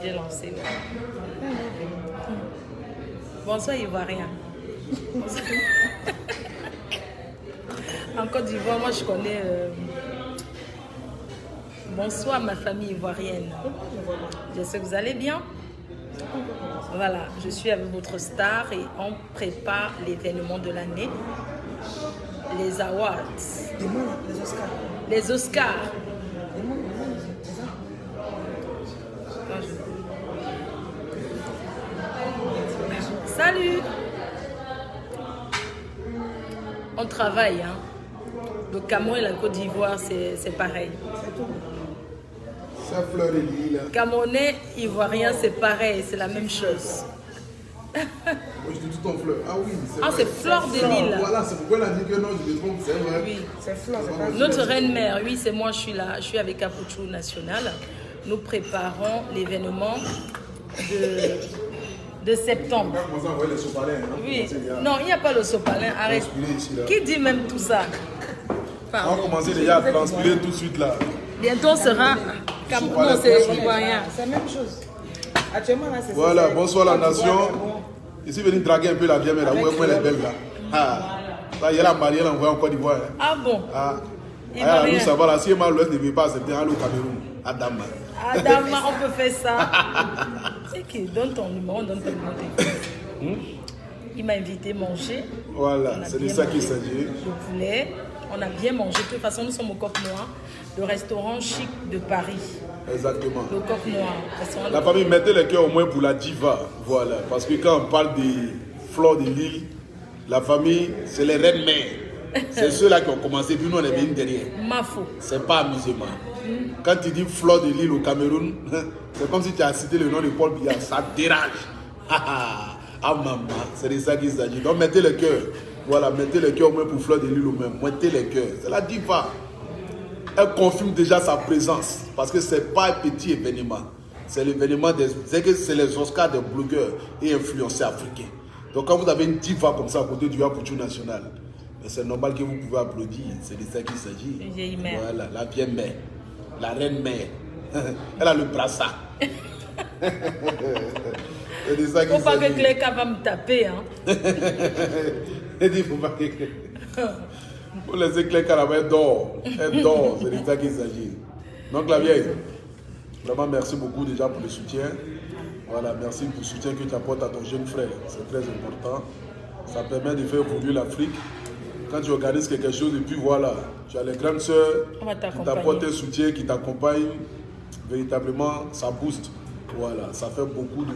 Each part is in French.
J'ai lancé. Bonsoir Ivoirien. En Côte d'Ivoire, moi je connais... Bonsoir ma famille ivoirienne. J'espère que vous allez bien. Voilà, je suis avec votre star et on prépare l'événement de l'année. Les awards. Les Oscars. Les Oscars. Salut. On travaille, hein. Le Cameroun et la Côte d'Ivoire, c'est pareil. Ça fleur de l'île. Camerounais, Ivoirien, c'est pareil, c'est la même chose. Moi, je dis tout en fleur. Ah oui, Ah, c'est Fleur de l'île. Voilà, c'est pourquoi elle a dit que non, je me trompe, c'est vrai. Oui. C'est Fleur, c'est pas Notre reine-mère, oui, c'est moi, je suis là, je suis avec Apouchou National. Nous préparons l'événement de septembre. On va commencer à envoyer les sopalins. Hein, Oui, non, il n'y a pas le sopalin, arrête. Ici, là. Qui dit même tout ça? On va commencer déjà à transpirer tout de suite là. Bientôt, on sera Cameroun, c'est Ivoirien. C'est la même chose. Actuellement, là, c'est Voilà, ça. bonsoir la nation. Ici, venez draguer un peu la vieille, mais là, où est les belles là? Ah, ça y est, la mariée, elle envoie en Côte d'Ivoire. Hein. Ah bon? Ah, Ivoirien. nous, ça va là. Si mal l'Ouest ne veut pas accepter, allez au Cameroun, à Dama. Adama, on peut faire ça. C'est qui? Donne ton numéro, donne ton numéro. Il m'a invité manger. Voilà, On a c'est de bien ça qu'il mangé s'agit. Le poulet. On a bien mangé. De toute façon, nous sommes au Coq Noir, le restaurant chic de Paris. Exactement. Le Coq Noir. Restaurant La famille, mettez le cœur au moins pour la diva. Voilà, parce que quand on parle des fleurs de l'île, la famille, c'est les reines mères. C'est ceux-là qui ont commencé, puis nous on est venus derrière. Mafo. C'est pas amusement. Quand tu dis fleur de l'île au Cameroun, c'est comme si tu as cité le nom de Paul Biya. Ça dérange. Ah maman, c'est de ça qu'il s'agit. Donc mettez le cœur. Voilà, mettez le cœur au moins pour fleur de l'île au même. Mettez le cœur. C'est la diva. Elle confirme déjà sa présence. Parce que ce n'est pas un petit événement. C'est l'événement c'est les Oscars des blogueurs et influenceurs africains. Donc quand vous avez une diva comme ça à côté du Apouchou National, c'est normal que vous pouvez applaudir. C'est de ça qu'il s'agit. Une vieille mère. Voilà, la vieille mère. La reine mère. Elle a le brassard. C'est de ça qu'il Faut pas s'agit. que Cléka va me taper, hein. Elle dit, faut pas que... Faut laisser Cléka là-bas, elle dort. Elle dort, c'est de ça qu'il s'agit. Donc la vieille, vraiment merci beaucoup déjà pour le soutien. Voilà, merci pour le soutien que tu apportes à ton jeune frère. C'est très important. Ça permet de faire évoluer l'Afrique. Quand tu organises quelque chose et puis voilà, tu as les grandes sœurs On va qui t'accompagner. t'apportent un soutien, qui t'accompagnent. Véritablement, ça booste. Voilà, ça fait beaucoup de...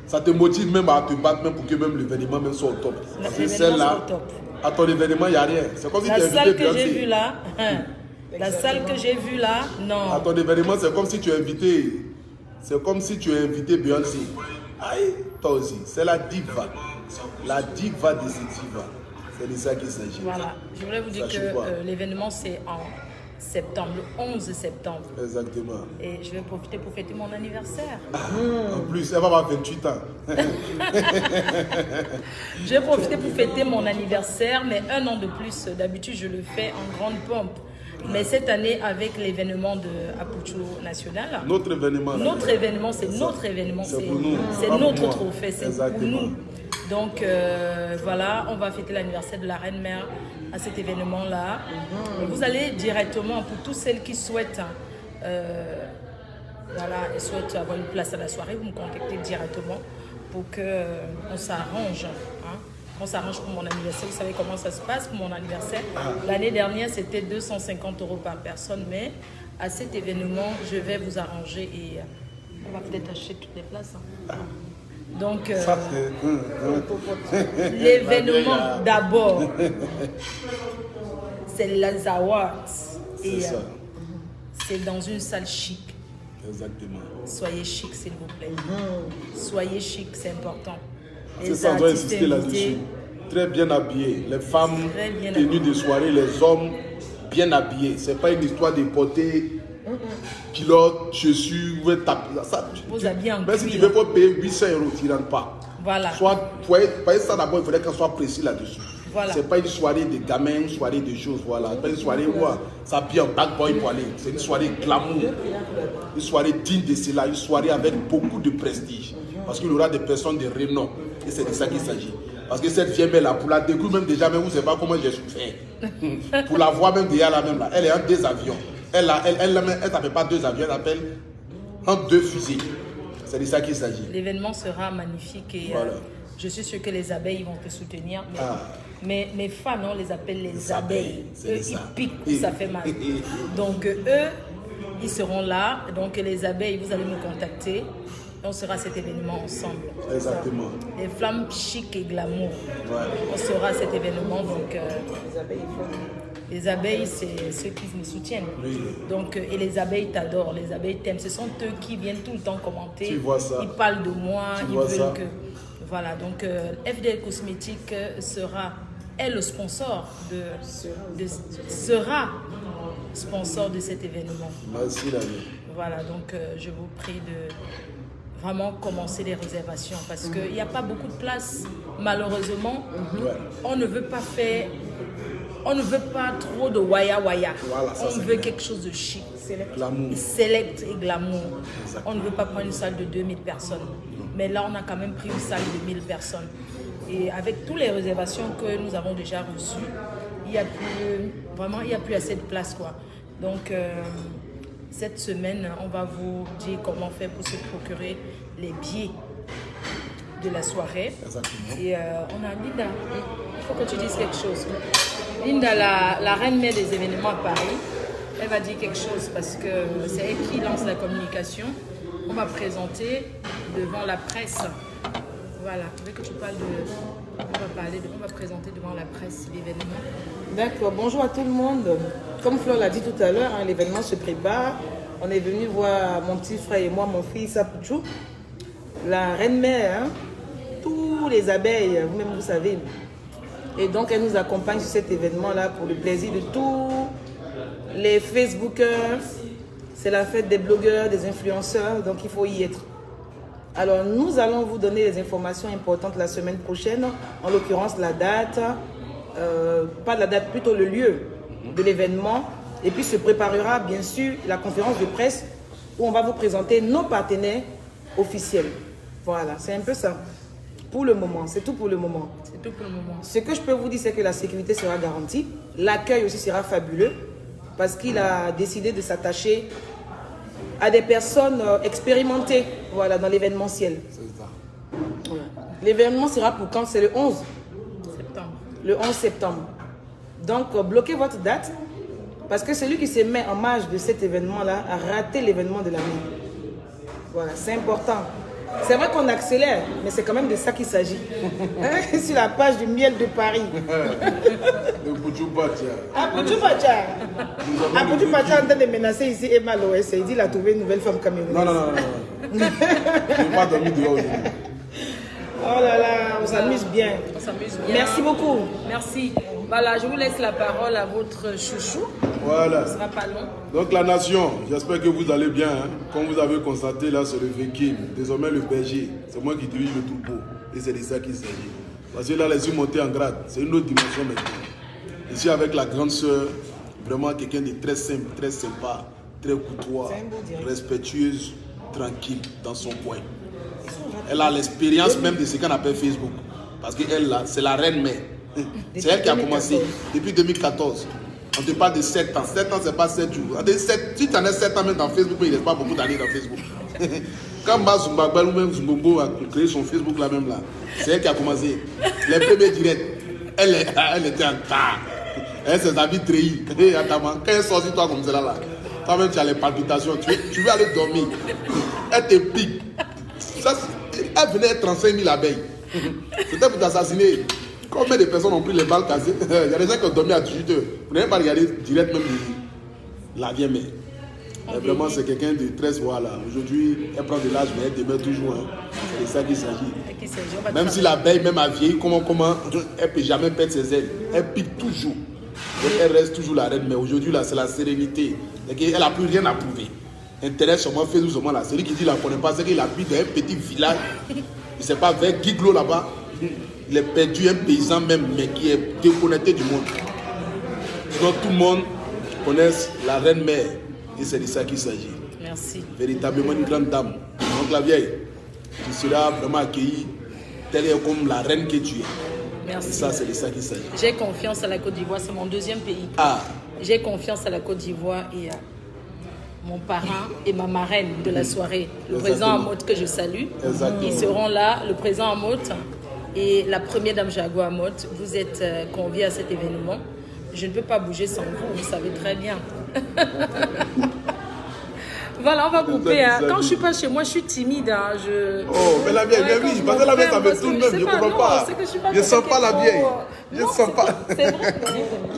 Ça te motive même à te battre même pour que même l'événement même soit au top. Parce que L'événement celle-là, soit au top. à ton événement, il n'y a rien. C'est comme si tu La es salle invité que j'ai Beyoncé. vue là, hein, la salle que j'ai vue là, À non. ton événement, c'est comme si tu es invité. C'est comme si tu es invité Beyoncé. Aïe, toi aussi. C'est la diva. La diva des divas. C'est de ça qu'il s'agit. Voilà, je voulais vous dire Sachez quoi. que l'événement c'est en septembre, le 11 septembre. Exactement. Et je vais profiter pour fêter mon anniversaire. En plus, elle va avoir 28 ans. Je vais profiter pour fêter mon anniversaire, mais un an de plus. D'habitude, je le fais en grande pompe. Mais cette année, avec l'événement de Apouchou National, Notre événement. là. notre événement, c'est notre événement, C'est pour nous, c'est pas pour notre moi. trophée, c'est pour Exactement. nous. Donc voilà, on va fêter l'anniversaire de la Reine-Mère à cet événement-là. Et vous allez directement, pour toutes celles qui souhaitent, voilà, et souhaitent avoir une place à la soirée, vous me contactez directement pour qu'on s'arrange. Hein. On s'arrange pour mon anniversaire. Vous savez comment ça se passe pour mon anniversaire. L'année dernière, c'était 250 € par personne, mais à cet événement, je vais vous arranger et on va peut-être acheter toutes les places. Hein. Donc, Ça, c'est... l'événement d'abord, c'est les awards. C'est Et ça. c'est dans une salle chic. Exactement. Soyez chic, s'il vous plaît. Soyez chic, c'est important. C'est ça, on doit insister là-dessus. Très bien habillés. Les femmes, Très bien tenues habillées. de soirée, les hommes, bien habillés. C'est pas une histoire de porter culotte, chaussures, vous taper. Ça, Vous habillez en même si tu cuir. veux pas payer 800 €, tu ne rentres pas. Voilà. Soit, voyez ça d'abord, il faudrait qu'on soit précis là-dessus. Voilà. C'est pas une soirée de gamins, une soirée de choses. Voilà. C'est pas une soirée où ça pille en bad boy pour aller. C'est une soirée glamour. Une soirée digne de cela. Une soirée avec beaucoup de prestige. Parce qu'il y aura des personnes de renom. Et c'est de ça qu'il s'agit. Parce que cette vieille là, pour la découvrir même déjà, même vous ne savez pas comment j'ai souffert. Pour la voir même déjà là même là. Elle est en 2 avions. Elle n'appelle pas 2 avions, elle appelle en 2 fusées. C'est de ça qu'il s'agit. L'événement sera magnifique et voilà. Je suis sûre que les abeilles vont te soutenir. Mais mes fans, on les appelle les abeilles. Eux, ils piquent, ça fait mal. Donc eux, ils seront là. Donc les abeilles, vous allez me contacter. On sera à cet événement ensemble. Exactement. Les flammes chic et glamour. Ouais. On sera à cet événement. Donc les abeilles, c'est ceux qui me soutiennent. Oui. Donc, et les abeilles t'adorent, les abeilles t'aiment. Ce sont eux qui viennent tout le temps commenter. Tu vois ça. Ils parlent de moi, ils veulent ça. que... Voilà, donc FDL Cosmétiques est le sponsor sera sponsor de cet événement. Merci l'ami. Voilà, donc je vous prie de vraiment commencer les réservations parce qu'il n'y a pas beaucoup de place. Malheureusement, on ne veut pas faire... On ne veut pas trop de waya-waya. Voilà, on veut quelque chose de chic. Select et glamour. Exactement. On ne veut pas prendre une salle de 2000 personnes. Mais là, on a quand même pris une salle de 1000 personnes. Et avec toutes les réservations que nous avons déjà reçues, il n'y a plus assez de place, quoi. Donc, cette semaine, on va vous dire comment faire pour se procurer les billets de la soirée. Exactement. Et on a Linda. Il faut que tu dises quelque chose. Linda, la reine-mère des événements à Paris, elle va dire quelque chose parce que c'est elle qui lance la communication. On va présenter devant la presse. Voilà, je veux que tu parles on va présenter devant la presse l'événement. D'accord, bonjour à tout le monde. Comme Flore l'a dit tout à l'heure, l'événement se prépare. On est venu voir mon petit frère et moi, mon fils Apouchou, la reine-mère, tous les abeilles, vous-même vous savez. Et donc, elle nous accompagne sur cet événement-là pour le plaisir de tous les Facebookers. C'est la fête des blogueurs, des influenceurs, donc il faut y être. Alors, nous allons vous donner les informations importantes la semaine prochaine, en l'occurrence la date, pas la date, plutôt le lieu de l'événement. Et puis se préparera bien sûr la conférence de presse où on va vous présenter nos partenaires officiels. Voilà, c'est un peu ça. Pour le moment, c'est tout pour le moment. C'est tout pour le moment. Ce que je peux vous dire, c'est que la sécurité sera garantie. L'accueil aussi sera fabuleux parce qu'il a décidé de s'attacher à des personnes expérimentées, voilà, dans l'événementiel. C'est ça. Voilà. L'événement sera pour quand? C'est le 11 septembre. Le 11 septembre. Donc, bloquez votre date parce que celui qui se met en marge de cet événement-là a raté l'événement de l'année. Voilà, c'est important. C'est vrai qu'on accélère, mais c'est quand même de ça qu'il s'agit. Sur la page du Miel de Paris. Le Boudjou Batia. Ah, Boudjou Batia. Ah, Boudjou Batia est en train de menacer ici Emma Loès. Il dit qu'il a trouvé une nouvelle femme camerounaise. Non. Je n'ai pas dormi dehors aujourd'hui. Oh là là, on s'amuse bien. On s'amuse bien. Merci beaucoup. Merci. Voilà, je vous laisse la parole à votre chouchou. Voilà. Ce sera pas long. Donc la nation, j'espère que vous allez bien. Hein. Comme vous avez constaté là, c'est le Vekim. Désormais le berger, c'est moi qui dirige le troupeau. Et c'est de ça qu'il s'agit. Parce que là, les yeux montés en grade, c'est une autre dimension maintenant. Je suis avec la grande sœur, vraiment quelqu'un de très simple, très sympa, très courtois, respectueuse, tranquille dans son coin. Elle a l'expérience même de ce qu'on appelle Facebook. Parce qu'elle là, c'est la reine-mère. C'est elle qui a commencé depuis 2014. On te parle de 7 ans. 7 ans, c'est pas 7 jours. Si tu en as 7 ans même dans Facebook, il ne reste pas beaucoup d'années dans Facebook. Quand Mba Zumbagbal ou même Zumbombo a créé son Facebook là même là, c'est elle qui a commencé. Les premiers directs, elle était en tas. Elle s'est habillée treillis. Quand elle sort sur toi comme cela là, toi-même tu as les palpitations, tu veux aller dormir. Elle te pique. Ça, elle venait 35 000 abeilles. C'était pour t'assassiner. Combien de personnes ont pris les balles cassées? Il y a des gens qui ont dormi à 18 heures. Vous n'avez pas regardé direct même la vieille mère. Vraiment, c'est quelqu'un de très voilà. Aujourd'hui, elle prend de l'âge, mais elle demeure toujours. Hein. C'est de ça qu'il s'agit. Même si l'abeille, même a vieilli, comment, elle ne peut jamais perdre ses ailes. Elle pique toujours. Donc, elle reste toujours la reine. Mais aujourd'hui, là, c'est la sérénité. Elle n'a plus rien à prouver. Intérêt sur moi, Facebook sur moi, là. Celui qui dit qu'il ne la connaît pas, c'est qu'il habite dans un petit village. Il ne sait pas, vers Guiglo là-bas. Il est perdu un paysan même, mais qui est déconnecté du monde. Donc tout le monde connaît la reine mère. Et c'est de ça qu'il s'agit. Merci. Véritablement une grande dame. Donc la vieille, tu seras vraiment accueillie telle comme la reine que tu es. Merci. Et ça, c'est de ça qu'il s'agit. J'ai confiance à la Côte d'Ivoire, c'est mon deuxième pays. Ah. J'ai confiance à la Côte d'Ivoire et à mon parrain et ma marraine de la soirée, le président Amote que je salue. Exactement. Ils seront là, le président Amote et la première dame Jaguar Amote. Vous êtes conviés à cet événement. Je ne peux pas bouger sans vous, vous savez très bien. Voilà, on va couper. Hein. Quand je ne suis pas chez moi, je suis timide. Hein. Oh, mais la vieille, oui, parce que la vieille, ça me tourne même, je ne comprends pas. Je ne sens pas la vieille. Je ne sens pas. C'est vrai.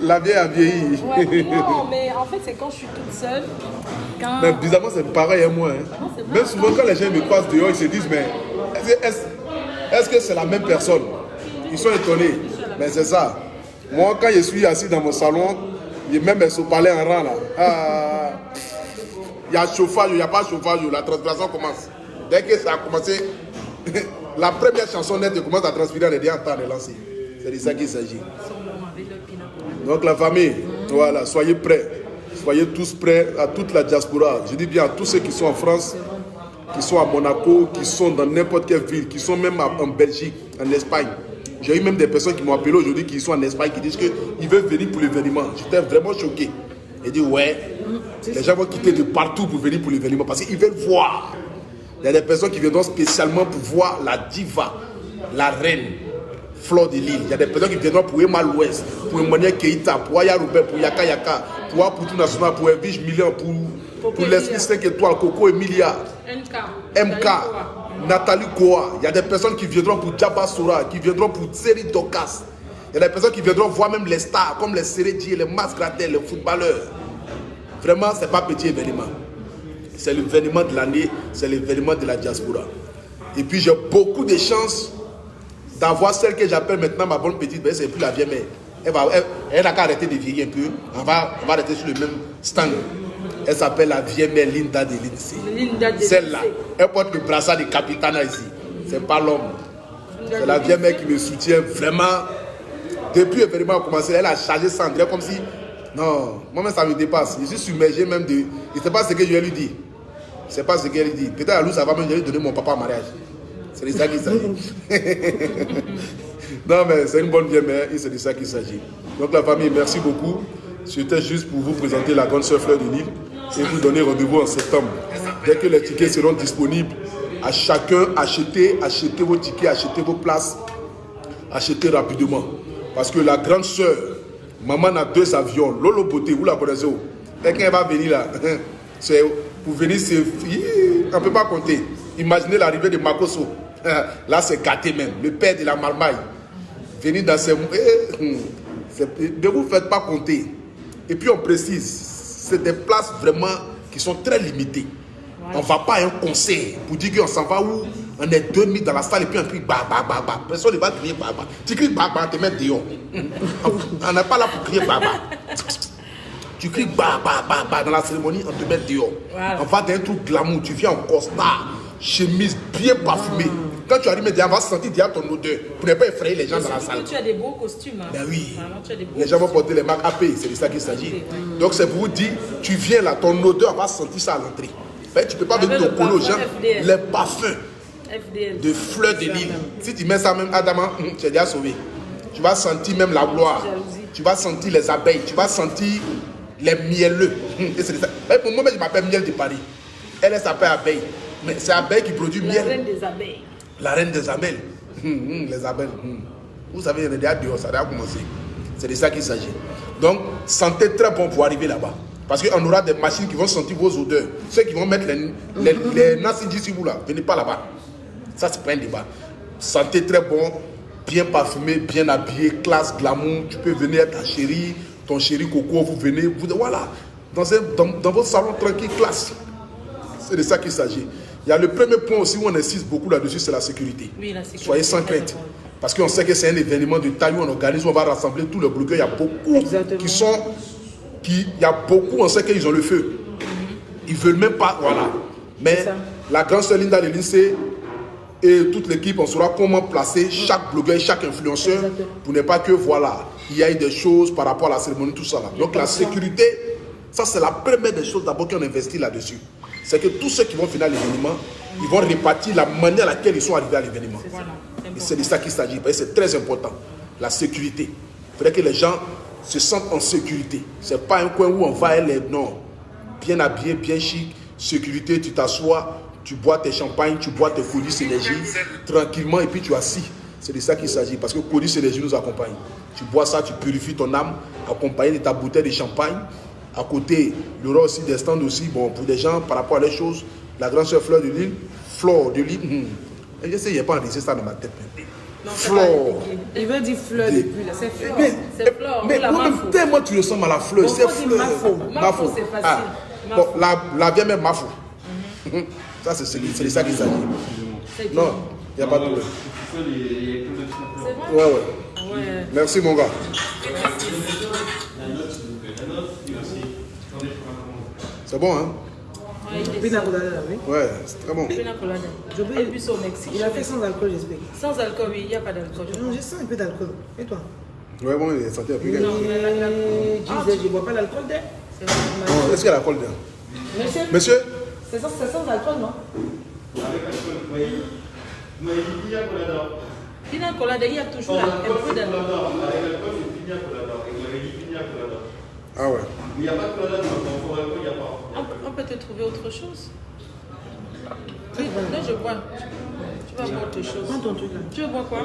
La vieille a vieilli. Ouais, non, mais en fait, c'est quand je suis toute seule. Quand... Mais bizarrement, c'est pareil à moi. Hein. Non, même souvent, quand les gens me croisent dehors, ils se disent, mais est-ce que c'est la même personne? Ils sont étonnés. Mais c'est ça. Moi, quand je suis assis dans mon salon, il y a même un sopalais en rang là. Il y a chauffage, il n'y a pas chauffage, la transpiration commence. Dès que ça a commencé, la première chanson nette commence à transpirer, on est déjà en train de lancer. C'est de ça qu'il s'agit. Donc la famille, voilà, soyez prêts. Soyez tous prêts à toute la diaspora. Je dis bien à tous ceux qui sont en France, qui sont à Monaco, qui sont dans n'importe quelle ville, qui sont même en Belgique, en Espagne. J'ai eu même des personnes qui m'ont appelé aujourd'hui, qui sont en Espagne, qui disent qu'ils veulent venir pour l'événement. J'étais vraiment choqué. Ils disent, ouais, les gens vont quitter de partout pour venir pour l'événement parce qu'ils veulent voir. Il y a des personnes qui viendront spécialement pour voir la diva, la reine, Fleur de Lille. Il y a des personnes qui viendront pour Emma l'Ouest, pour Emmanuel Keïta, pour Aya Roubaix, pour Yaka Yaka, pour tout national, pour Evige Million, pour l'Esprit 5 étoiles, Coco Emilia, MK, Nathalie Koa. Il y a des personnes qui viendront pour Djaba Sora, qui viendront pour Tseri Dokas. Il y a des personnes qui viendront voir même les stars, comme les Seredi, les Mas Gratel, les footballeurs. Vraiment, ce n'est pas petit événement. C'est l'événement de l'année, c'est l'événement de la diaspora. Et puis, j'ai beaucoup de chance d'avoir celle que j'appelle maintenant ma bonne petite, c'est plus la vieille mère. Elle n'a qu'à arrêter de vieillir un peu. On va arrêter sur le même stand. Elle s'appelle la vieille mère Linda de l'INSEE. Celle-là, elle porte le brassard de capitana ici. C'est pas l'homme. C'est la vieille mère qui me soutient vraiment. Depuis l'événement a commencé, elle a chargé Sandrine comme si... Non, moi-même ça me dépasse. Je suis submergé même de... Je ne sais pas ce que je vais lui dire. Je ne sais pas ce qu'elle lui dit. Peut-être à lui, ça va même lui donner mon papa en mariage. C'est de ça qu'il s'agit. Non, mais c'est une bonne vieille mère et c'est de ça qu'il s'agit. Donc la famille, merci beaucoup. C'était juste pour vous présenter la grande sœur Fleur de Lille et vous donner rendez-vous en septembre. Dès que les tickets seront disponibles, à chacun, achetez vos tickets, achetez vos places, achetez rapidement. Parce que la grande sœur, maman a 2 avions. Lolo Beauté, vous la connaissez où? Dès qu'elle va venir là, c'est pour venir, on ne peut pas compter. Imaginez l'arrivée de Makoso. Là, c'est gâté même. Le père de la marmaille. Venir dans ces... Ne vous faites pas compter. Et puis on précise, c'est des places vraiment qui sont très limitées. Voilà. On ne va pas à un concert pour dire qu'on s'en va où on est 2000 dans la salle et puis on crie bah bah bah bah. Personne ne va crier bah bah. Tu cries bah bah, te mets dehors. On n'est pas là pour crier bah bah. Tu cries bah bah bah bah dans la cérémonie, on te met dehors. Voilà. On va dans un truc glamour, tu viens en costard, chemise bien parfumée. Quand tu arrives, on va sentir déjà ton odeur pour ne pas effrayer les gens dans la salle. Tu as des beaux costumes. Hein. Ben oui. Vraiment, tu as des beaux les gens vont porter les marques AP, c'est de ça qu'il s'agit. Ouais. Donc c'est pour vous dire, tu viens là, ton odeur, on va sentir ça à l'entrée. Ben, tu ne peux pas venir ton colo aux gens. Les parfums de Fleur de Lille. Si tu mets ça même, Adama, tu es déjà sauvé. Tu vas sentir même la gloire. Tu vas sentir les abeilles. Tu vas sentir les mielleux. Et c'est ça. Ben, pour moi, je m'appelle Miel de Paris. Elle s'appelle abeille. Mais c'est abeille qui produit miel. La reine des abeilles. La reine des abeilles. Les abeilles. Vous savez, il y en a déjà dehors, ça a déjà commencé. C'est de ça qu'il s'agit. Donc, sentez très bon pour arriver là-bas. Parce qu'on aura des machines qui vont sentir vos odeurs. Ceux qui vont mettre les nassidji sur vous là, venez pas là-bas. Ça, c'est pas un débat. Sentez très bon, bien parfumé, bien habillé, classe, glamour. Tu peux venir ta chérie, ton chéri Coco, vous venez, voilà. Dans votre salon tranquille, classe. C'est de ça qu'il s'agit. Il y a le premier point aussi où on insiste beaucoup là-dessus, c'est la sécurité. Oui, la sécurité. Soyez sans crainte. Parce qu'on sait que c'est un événement de taille où on organise, où on va rassembler tous les bloqueurs. Il y a beaucoup qui sont... il y a beaucoup, on sait qu'ils ont le feu. Ils ne veulent même pas, voilà. Mais la grande sœur Linda de l'INSEE, et toute l'équipe, on saura comment placer chaque blogueur, chaque influenceur pour ne pas que voilà, il y ait des choses par rapport à la cérémonie, tout ça là. Donc la sécurité, ça c'est la première des choses d'abord qu'on investit là-dessus. C'est que tous ceux qui vont finir l'événement, ils vont répartir la manière à laquelle ils sont arrivés à l'événement. Et c'est de ça qu'il s'agit, parce que c'est très important. La sécurité. Il faudrait que les gens se sentent en sécurité. Ce n'est pas un coin où on va aller, non. Bien habillé, bien chic, sécurité, tu t'assois, tu bois tes champagnes, tu bois tes Codis Énergie, tranquillement, et puis tu es assis. C'est de ça qu'il s'agit, parce que Codis Énergie nous accompagne. Tu bois ça, tu purifies ton âme, accompagné de ta bouteille de champagne. À côté, il y aura aussi des stands aussi, bon, pour des gens, par rapport à les choses, la grande sœur Fleur de Lille, je sais, il n'y a pas enregistré ça dans ma tête. Fleur. Il veut dire fleur depuis là. C'est fleur. C'est fleur. Mais tellement tu ressembles à la fleur, c'est fleur. Mafo, c'est facile. Ah. Bon, la vieille même Mafo. Ça, c'est de ça qu'il s'agit. Non, il n'y a pas de problème. C'est Ouais. Ouais. Merci, mon gars. C'est bon, hein? Pina colada, oui. Ouais, c'est très bon. Pina colada. Et puis au Mexique. Il a fait sans alcool, j'espère. Sans alcool, oui, il n'y a pas d'alcool. Non, je sens un peu d'alcool. Et toi? Ouais, bon, il est santé africain. Non, je ne bois pas l'alcool d'air. Bon, est-ce qu'il y a l'alcool dedans? Monsieur? C'est sans alcool, non? Pina colada, il y a toujours un peu d'alcool. Ah ouais. Il n'y a pas de colada, il n'y a pas. On peut te trouver autre chose. Oui, là je bois. Tu vas boire autre chose. Prends ton truc là. Tu veux boire quoi?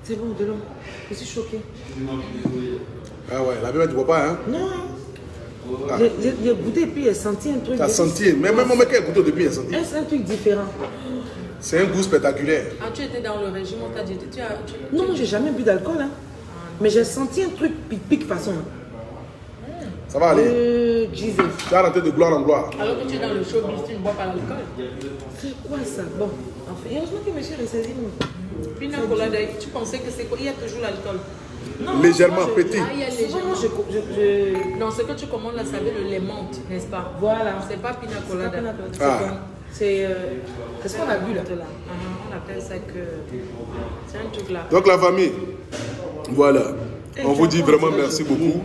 C'est bon, de l'eau. Je suis choquée. Ah ouais, la bière, tu ne bois pas, hein? Non. Ah. J'ai goûté et puis j'ai senti un truc. T'as senti, même mon mec qui a goûté depuis, il a senti. C'est un truc différent. C'est un goût spectaculaire. Ah, tu étais dans le régime, on t'a dit. Non, moi j'ai jamais bu d'alcool. Hein. Mais j'ai senti un truc pic façon. Ça va aller. Jesus. Tu vas rentrer de gloire en gloire. Alors que tu es dans le showbiz, tu ne bois pas l'alcool. C'est quoi ça? Bon, enfin, heureusement que monsieur le saisit. Pina colada, tu pensais que c'est quoi? Il y a toujours l'alcool. Non, Légèrement petit. Ah, il y a légèrement. Non, ce que tu commandes là, ça veut le lait menthe, n'est-ce pas? Voilà. C'est pas pina colada. Ah. C'est ce qu'on a bu là. On appelle ça que. C'est un truc là. Donc la famille, voilà. On vous dit vraiment merci beaucoup.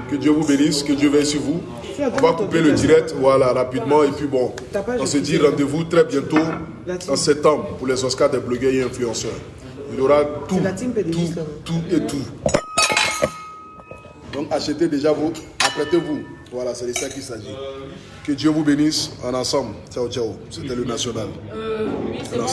Que Dieu vous bénisse, que Dieu veille sur vous. On va couper le direct, voilà, rapidement. Et puis bon, on se dit rendez-vous très bientôt, en septembre, pour les Oscars des blogueurs et influenceurs. Il y aura tout, et tout. Donc achetez déjà vous, apprêtez-vous. Voilà, c'est de ça qu'il s'agit. Que Dieu vous bénisse en ensemble. Ciao, ciao. C'était le national. Oui, c'est bon.